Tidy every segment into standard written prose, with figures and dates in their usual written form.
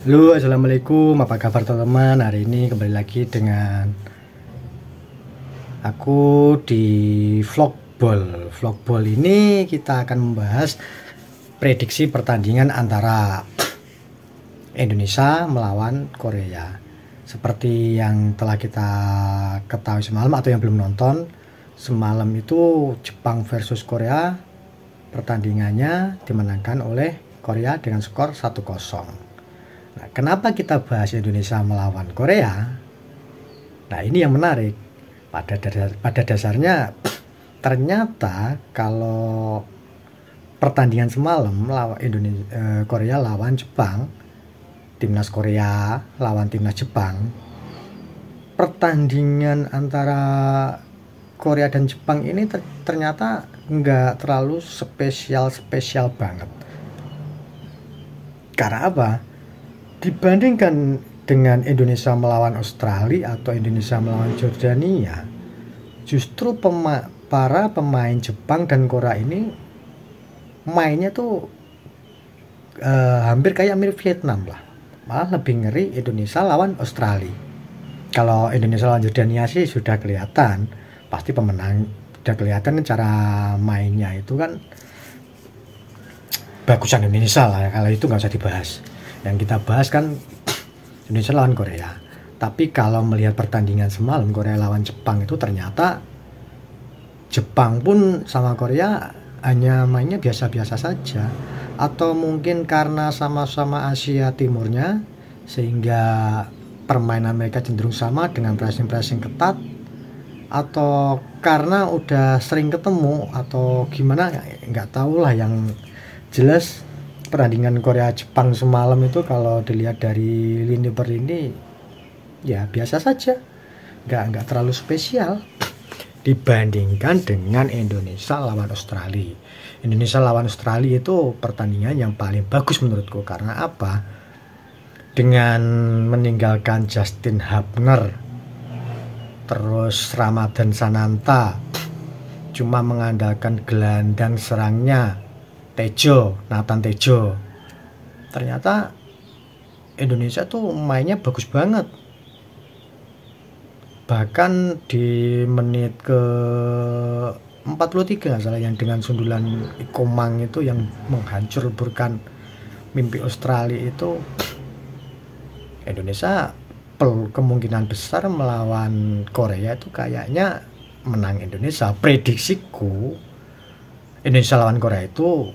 Halo, assalamualaikum. Apa kabar teman-teman? Hari ini kembali lagi dengan aku di Vlogball. Vlogball ini kita akan membahas prediksi pertandingan antara Indonesia melawan Korea. Seperti yang telah kita ketahui semalam atau yang belum nonton, semalam itu Jepang versus Korea, pertandingannya dimenangkan oleh Korea dengan skor 1-0. Nah, kenapa kita bahas Indonesia melawan Korea? Nah, ini yang menarik. Pada dasarnya ternyata kalau pertandingan semalam Korea lawan Jepang, timnas Korea lawan timnas Jepang, pertandingan antara Korea dan Jepang ini ternyata nggak terlalu spesial banget. Karena apa? Dibandingkan dengan Indonesia melawan Australia atau Indonesia melawan Jordania, justru para pemain Jepang dan Korea ini mainnya tuh hampir kayak mirip Vietnam lah. Malah lebih ngeri Indonesia lawan Australia. Kalau Indonesia lawan Jordania sih sudah kelihatan, pasti pemenang. Sudah kelihatan cara mainnya itu kan bagusan Indonesia lah. Kalau itu nggak usah dibahas. Yang kita bahas kan Indonesia lawan Korea. Tapi kalau melihat pertandingan semalam Korea lawan Jepang itu ternyata Jepang pun sama Korea hanya mainnya biasa-biasa saja. Atau mungkin karena sama-sama Asia Timurnya sehingga permainan mereka cenderung sama dengan pressing ketat, atau karena udah sering ketemu atau gimana, nggak tahu lah. Yang jelas pertandingan Korea Jepang semalam itu kalau dilihat dari lini per lini ya biasa saja, nggak terlalu spesial dibandingkan dengan Indonesia lawan Australia. Indonesia lawan Australia itu pertandingan yang paling bagus menurutku. Karena apa? Dengan meninggalkan Justin Hubner, terus Ramadhan Sananta, cuma mengandalkan gelandang serangnya Nathan Tejo, ternyata Indonesia tuh mainnya bagus banget. Bahkan di menit ke 43 nggak salah, yang dengan sundulan Komang itu yang menghancurkan mimpi Australia itu, Indonesia kemungkinan besar melawan Korea itu kayaknya menang Indonesia. Prediksiku Indonesia lawan Korea itu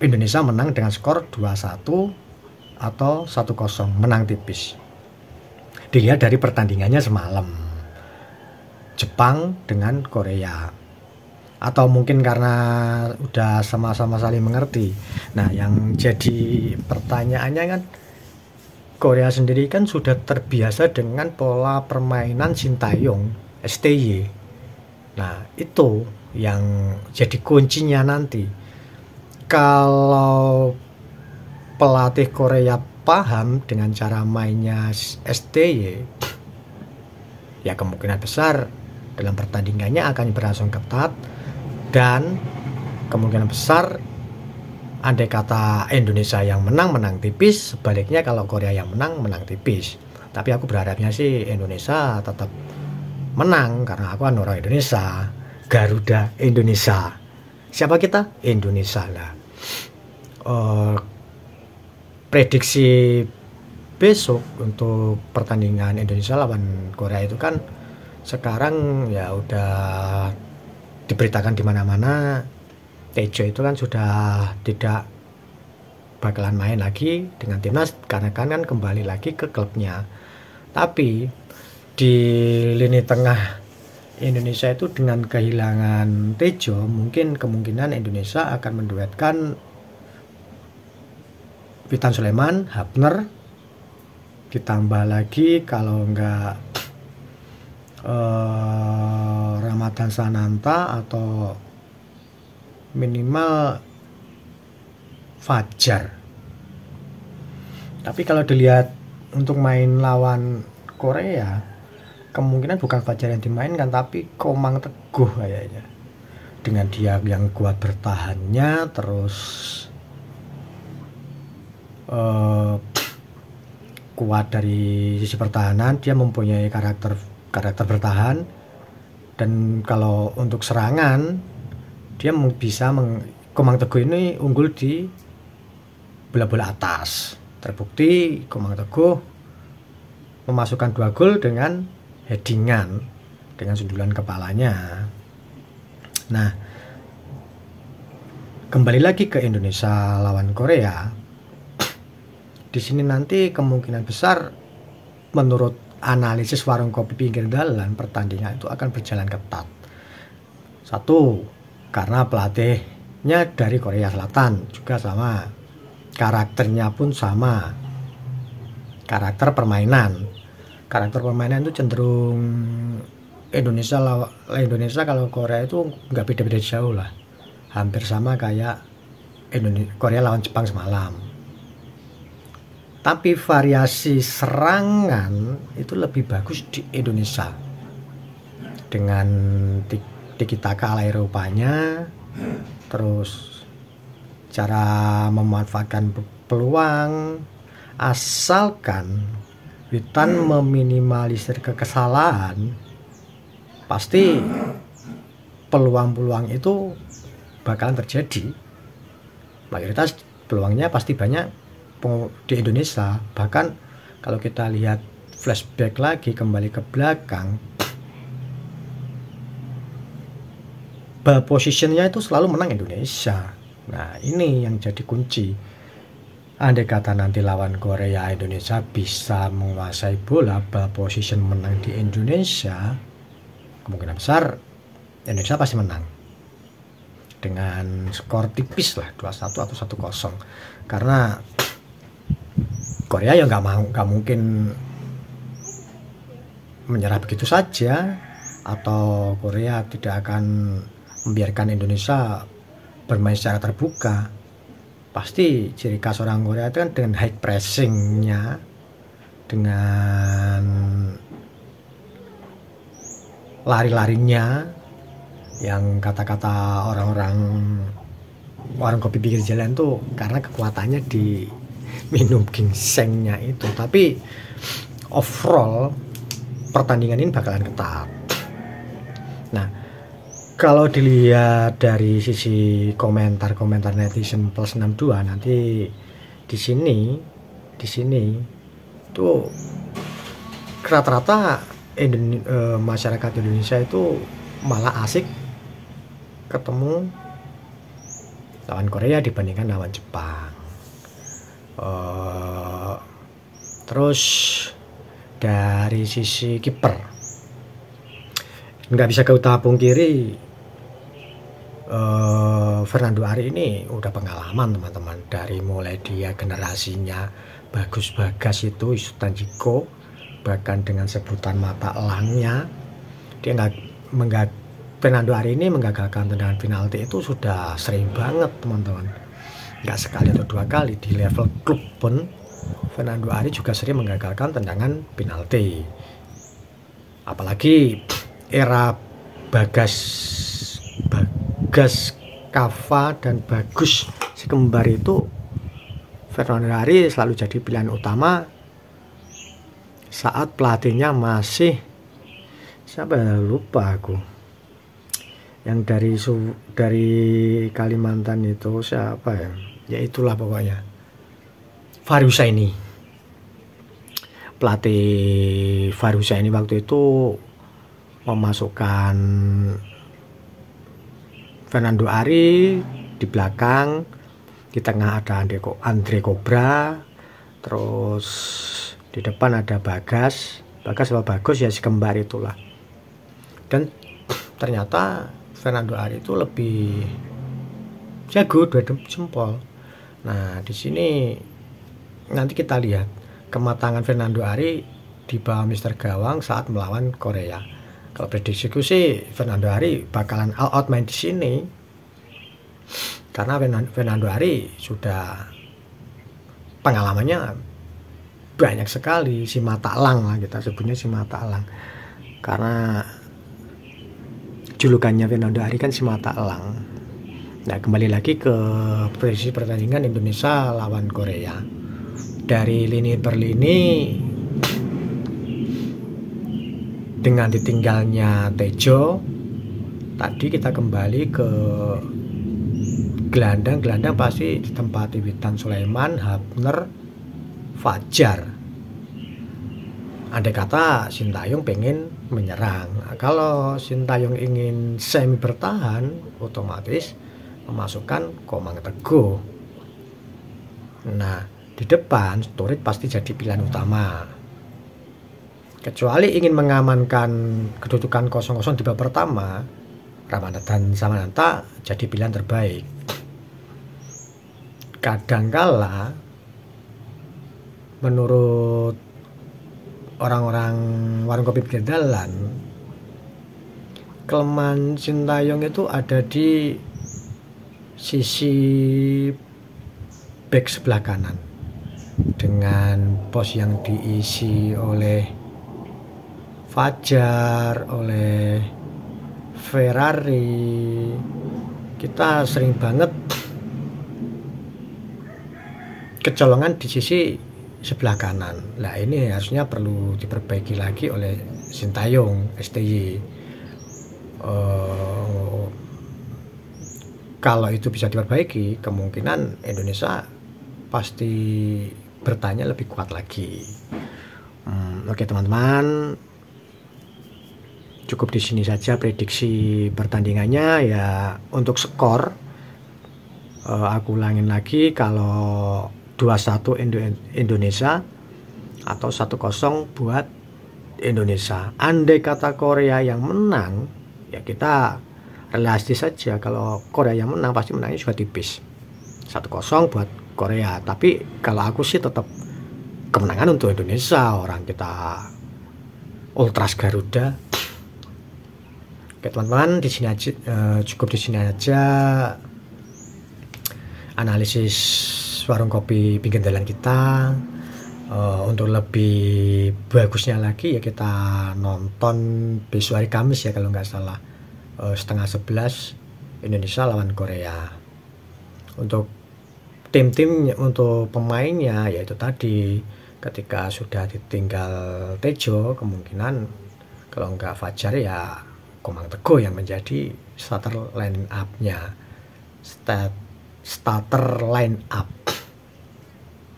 Indonesia menang dengan skor 2-1 atau 1-0, menang tipis. Dilihat dari pertandingannya semalam Jepang dengan Korea, atau mungkin karena udah sama-sama saling mengerti. Nah, yang jadi pertanyaannya kan, Korea sendiri kan sudah terbiasa dengan pola permainan Sintayong, STY. Nah, itu yang jadi kuncinya nanti. Kalau pelatih Korea paham dengan cara mainnya STY, ya kemungkinan besar dalam pertandingannya akan berlangsung ketat, dan kemungkinan besar andai kata Indonesia yang menang tipis, sebaliknya kalau Korea yang menang tipis. Tapi aku berharapnya sih Indonesia tetap menang, karena aku kan orang Indonesia, Garuda Indonesia. Siapa kita? Indonesia lah. Prediksi besok untuk pertandingan Indonesia lawan Korea itu kan sekarang ya udah diberitakan di mana-mana, Tejo itu kan sudah tidak bakalan main lagi dengan timnas karena kan kembali lagi ke klubnya. Tapi di lini tengah Indonesia itu dengan kehilangan Tejo, mungkin kemungkinan Indonesia akan menduetkan Witan Sulaiman, Hubner, ditambah lagi kalau enggak Ramadhan Sananta atau minimal Fajar. Tapi kalau dilihat untuk main lawan Korea, kemungkinan bukan Fajar yang dimainkan tapi Komang Teguh kayaknya. Dengan dia yang kuat bertahannya, terus kuat dari sisi pertahanan, dia mempunyai karakter bertahan, dan kalau untuk serangan dia bisa Komang Teguh ini unggul di bola-bola atas. Terbukti Komang Teguh memasukkan 2 gol dengan headingan, dengan sundulan kepalanya. Nah, kembali lagi ke Indonesia lawan Korea. Di sini nanti kemungkinan besar menurut analisis warung kopi pinggir jalan, pertandingan itu akan berjalan ketat. Satu, karena pelatihnya dari Korea Selatan juga sama, karakternya pun sama, karakter permainan itu cenderung Indonesia kalau Korea itu nggak beda-beda jauh lah, hampir sama kayak Korea lawan Jepang semalam. Tapi variasi serangan itu lebih bagus di Indonesia dengan tiki-taka ala Eropanya, terus cara memanfaatkan peluang, asalkan Witan meminimalisir kesalahan, pasti peluang-peluang itu bakalan terjadi. Mayoritas peluangnya pasti banyak di Indonesia. Bahkan kalau kita lihat flashback lagi, kembali ke belakang, ball positionnya itu selalu menang Indonesia. Nah, ini yang jadi kunci. Andai kata nanti lawan Korea, Indonesia bisa menguasai bola, ball position menang di Indonesia, kemungkinan besar Indonesia pasti menang dengan skor tipis lah, 2-1 atau 1-0. Karena Korea ya nggak mungkin menyerah begitu saja, atau Korea tidak akan membiarkan Indonesia bermain secara terbuka. Pasti ciri khas orang Korea itu kan dengan high pressingnya, dengan lari-larinya, yang kata-kata orang-orang warung kopi pinggir jalan tuh karena kekuatannya di minum ginsengnya itu. Tapi overall pertandingan ini bakalan ketat. Nah, kalau dilihat dari sisi komentar netizen plus 62, nanti di sini tuh rata-rata masyarakat Indonesia itu malah asik ketemu lawan Korea dibandingkan lawan Jepang. Terus dari sisi kiper, nggak bisa kita pungkiri Fernando Ari ini udah pengalaman teman-teman. Dari mulai dia generasinya Bagus Bagas itu, Isutan Jiko, bahkan dengan sebutan mata elangnya, dia Fernando Ari ini menggagalkan tendangan penalti itu sudah sering banget teman-teman. Nggak sekali atau 2 kali. Di level klub pun Fernando Ari juga sering menggagalkan tendangan penalti. Apalagi era Bagas, Kava, dan Bagus si kembar itu, Fernando Ari selalu jadi pilihan utama saat pelatihnya masih siapa ya, lupa aku, yang dari Kalimantan itu siapa ya itulah pokoknya, Fahri Husaini. Pelatih Fahri Husaini waktu itu memasukkan Fernando Ari di belakang, di tengah ada Andre Cobra, terus di depan ada Bagas sama Bagus ya si kembar itulah. Dan ternyata Fernando Ari itu lebih jago 2 jempol. Nah, di sini nanti kita lihat kematangan Fernando Ari di bawah Mr. Gawang saat melawan Korea. Kalau prediksiku sih Fernando Ari bakalan out main di sini, karena Fernando Ari sudah pengalamannya banyak sekali, si mata elang lah kita sebutnya, si mata elang, karena julukannya Fernando Ari kan si mata elang. Nah, kembali lagi ke prediksi pertandingan Indonesia lawan Korea. dari lini per lini, dengan ditinggalnya Tejo, tadi kita kembali ke gelandang pasti ditempati Witan Sulaiman, Hapner, Fajar. Andai kata Sintayong pengen menyerang, kalau Sintayong ingin semi bertahan, otomatis memasukkan Komang Teguh. Nah, di depan Sturridge pasti jadi pilihan utama. Kecuali ingin mengamankan kedudukan 0-0 di babak pertama, Ramadhan dan Samananta jadi pilihan terbaik. Kadangkala menurut orang-orang warung kopi pinggir jalan, kelemahan Sintayong itu ada di sisi back sebelah kanan, dengan pos yang diisi oleh Fajar, oleh Ferrari. Kita sering banget kecolongan di sisi sebelah kanan. Nah, ini harusnya perlu diperbaiki lagi oleh Sintayong, STY. Kalau itu bisa diperbaiki, kemungkinan Indonesia pasti bertanya lebih kuat lagi. Oke teman-teman, cukup di sini saja prediksi pertandingannya ya. Untuk skor, aku ulangin lagi, kalau 2-1 Indonesia atau 1-0 buat Indonesia. Andai kata Korea yang menang, ya kita realistis saja. Kalau Korea yang menang pasti menangnya juga tipis, 1-0 buat Korea. Tapi kalau aku sih tetap kemenangan untuk Indonesia, orang kita Ultras Garuda. Oke teman-teman, di sini aja, cukup di sini aja analisis warung kopi pinggir jalan kita. Untuk lebih bagusnya lagi ya kita nonton besok hari Kamis ya, kalau nggak salah, 10:30 Indonesia lawan Korea. Untuk tim-tim, untuk pemainnya yaitu tadi, ketika sudah ditinggal Tejo, kemungkinan kalau nggak Fajar ya Komang Teguh yang menjadi starter line up-nya. Starter line up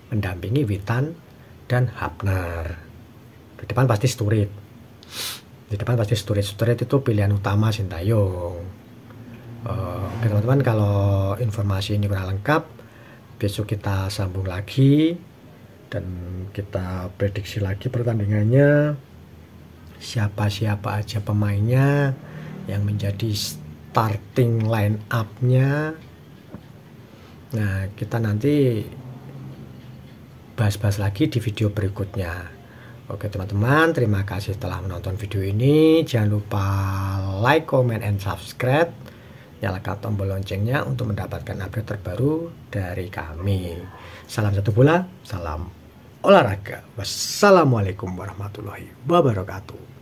mendampingi Witan dan Hapner. Di depan pasti Sturridge. Sturridge itu pilihan utama Sintayong. Oke teman-teman, kalau informasi ini kurang lengkap, besok kita sambung lagi dan kita prediksi lagi pertandingannya, siapa-siapa aja pemainnya yang menjadi starting line up-nya. Nah, kita nanti bahas-bahas lagi di video berikutnya. Oke teman-teman, terima kasih telah menonton video ini. Jangan lupa like, comment, and subscribe. Nyalakan tombol loncengnya untuk mendapatkan update terbaru dari kami. Salam satu bola, salam olahraga. Wassalamualaikum warahmatullahi wabarakatuh.